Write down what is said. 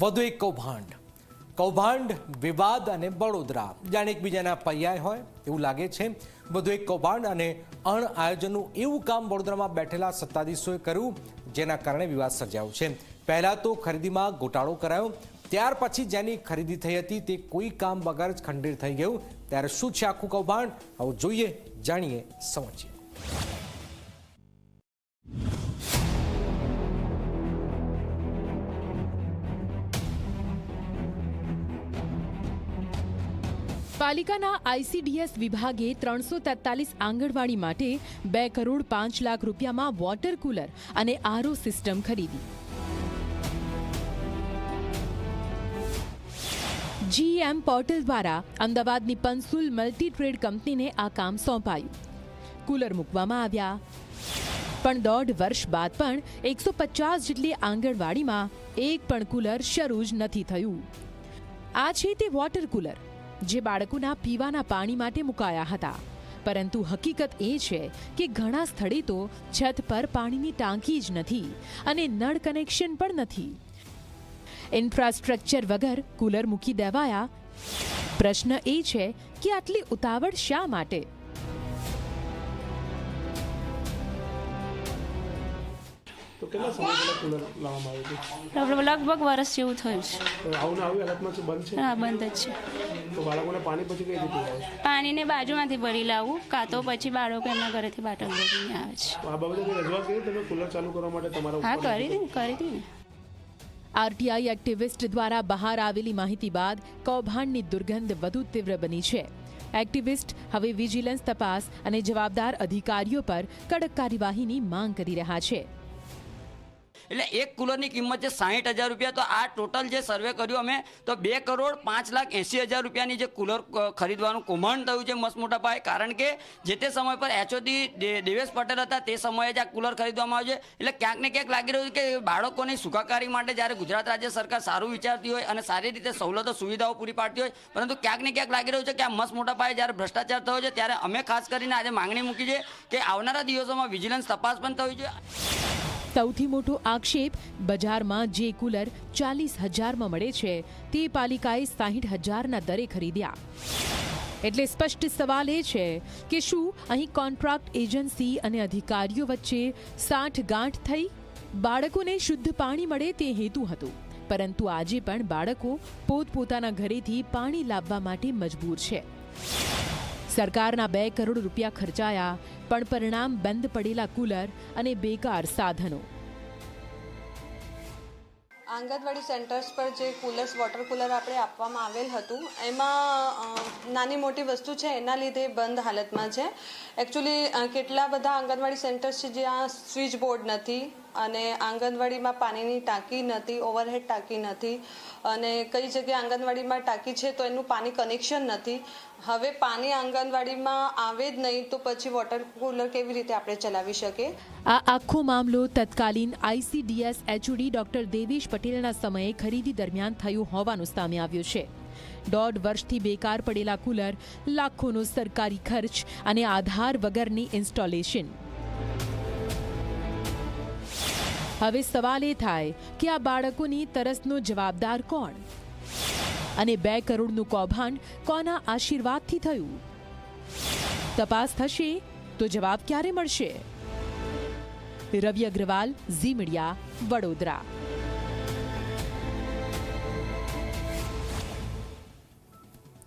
વધુ એક કૌભાંડ વિવાદ અને વડોદરા જાણે એકબીજાના પર્યાય હોય એવું લાગે છે। વધુ એક કૌભાંડ અને અણ આયોજનનું એવું કામ વડોદરામાં બેઠેલા સત્તાધીશોએ કર્યું, જેના કારણે વિવાદ સર્જાયો છે। પહેલા તો ખરીદીમાં ગોટાળો કરાયો, ત્યાર પછી જેની ખરીદી થઈ હતી તે કોઈ કામ વગર જ ખંડિત થઈ ગયું। ત્યારે શું છે આખું કૌભાંડ, આવું જોઈએ, જાણીએ, સમજીએ। પાલિકાના આઈસીડીએસ વિભાગે 343 આંગણવાડી માટે 2 કરોડ 5 લાખ રૂપિયામાં વોટર કુલર અને આરઓ સિસ્ટમ ખરીદી। જીએમ પોર્ટલ દ્વારા અમદાવાદની પંસુલ મલ્ટી ટ્રેડ કંપનીને આ કામ સોંપાયું। કુલર મૂકવામાં આવ્યા, પણ 1.5 વર્ષ બાદ પણ 150 જેટલી આંગણવાડીમાં એક પણ કુલર શરૂ જ નથી થયું। આ છે તે વોટર કુલર જે બાળકોના પીવાના પાણી માટે મુકાયા હતા, પરંતુ હકીકત એ છે કે ઘણા સ્થળે તો છત પર પાણીની ટાંકી જ નથી અને નળ કનેક્શન પણ નથી। ઇન્ફ્રાસ્ટ્રક્ચર વગર કુલર મૂકી દેવાયા। પ્રશ્ન એ છે કે આટલી ઉતાવળ શા માટે? તો કેટલા સમય પહેલા કુલર લાવવામાં આવ્યું? લગભગ વર્ષ જેવું થયું છે। આવું આવી હાલતમાં છે, બંધ છે? હા, બંધ જ છે। તો બાળકોને પાણી પછી કઈ રીતે આવે? પાણીને બાજુમાંથી ભરી લાવવું, કાં તો પછી બાળકો એમના ઘરેથી બાટલ ભરીને આવે છે। આ બાબતે કોઈ રજૂઆત કરી તમે કુલર ચાલુ કરવા માટે તમારા? હા, કરી હતી ને। આરટીઆઈ એક્ટિવિસ્ટ દ્વારા બહાર આવેલી માહિતી બાદ કૌભાંડની દુર્ગંધ વધુ તીવ્ર બની છે। એક્ટિવિસ્ટ હવે વિજિલન્સ તપાસ અને જવાબદાર અધિકારીઓ પર કડક કાર્યવાહીની માંગ કરી રહ્યા છે। એટલે એક કુલરની કિંમત છે 60,000 રૂપિયા। તો આ ટોટલ જે સર્વે કર્યું અમે, તો 2 કરોડ 5,80,000 રૂપિયાની જે કુલર ખરીદવાનું કૌભાંડ થયું છે મસ્ત મોટા પાયે। કારણ કે જે તે સમય પર એચઓડી દેવેશ પટેલ હતા, તે સમયે જ આ કુલર ખરીદવામાં આવ્યું છે। એટલે ક્યાંક ને ક્યાંક લાગી રહ્યું છે કે બાળકોની સુખાકારી માટે જ્યારે ગુજરાત રાજ્ય સરકાર સારું વિચારતી હોય અને સારી રીતે સવલતો સુવિધાઓ પૂરી પાડતી હોય, પરંતુ ક્યાંક ને ક્યાંક લાગી રહ્યું છે કે આ મસ્ત મોટા પાયે જ્યારે ભ્રષ્ટાચાર થયો છે, ત્યારે અમે ખાસ કરીને આજે માંગણી મૂકી છે કે આવનારા દિવસોમાં વિજિલન્સ તપાસ પણ થવી જોઈએ। સૌથી મોટો આક્ષેપ, બજારમાં જે કુલર 40,000માં મળે છે તે પાલિકાએ 60,000ના દરે ખરીદ્યા। એટલે સ્પષ્ટ સવાલ એ છે કે શું અહીં કોન્ટ્રાક્ટ એજન્સી અને અધિકારીઓ વચ્ચે સાંઠગાંઠ થઈ? બાળકોને શુદ્ધ પાણી મળે તે હેતુ હતો, પરંતુ આજે પણ બાળકો પોતપોતાના ઘરેથી પાણી લાવવા માટે મજબૂર છે। સરકારના 2 કરોડ રૂપિયા ખર્ચાયા, પણ પરિણામ બંધ પડેલા કુલર અને બેકાર સાધનો। આંગણવાડી સેન્ટર્સ પર જે કુલર્સ, વોટર કુલર આપણે આપવામાં આવેલ હતું, એમાં નાની મોટી વસ્તુ છે એના લીધે બંધ હાલતમાં છે। એકચ્યુઅલી કેટલા બધા આંગણવાડી સેન્ટર્સ છે જ્યાં સ્વિચ બોર્ડ નથી અને આંગણવાડીમાં પાણીની ટાંકી નથી, ઓવરહેડ ટાંકી નથી, અને કઈ જગ્યાએ આંગણવાડીમાં ટાંકી છે તો એનું પાણી કનેક્શન નથી। હવે પાણી આંગણવાડીમાં આવે જ નહીં તો પછી વોટર કુલર કેવી રીતે આપણે ચલાવી શકીએ? આ આખો મામલો તત્કાલીન આઈસીડીએસ એચઓડી ડોક્ટર દેવેશ પટેલના સમયે ખરીદી દરમિયાન થયું હોવાનું સામે આવ્યું છે। 1.5 વર્ષથી બેકાર પડેલા કુલર, લાખોનો સરકારી ખર્ચ અને આધાર વગરની ઇન્સ્ટોલેશન। હવે સવાલ એ થાય કે આ બાળકોની તરસનો જવાબદાર કોણ? અને 2 કરોડનું કૌભાંડ કોના આશીર્વાદથી થયું? તપાસ થશે તો જવાબ ક્યારે મળશે? રવિ અગ્રવાલ, ઝી મીડિયા, વડોદરા।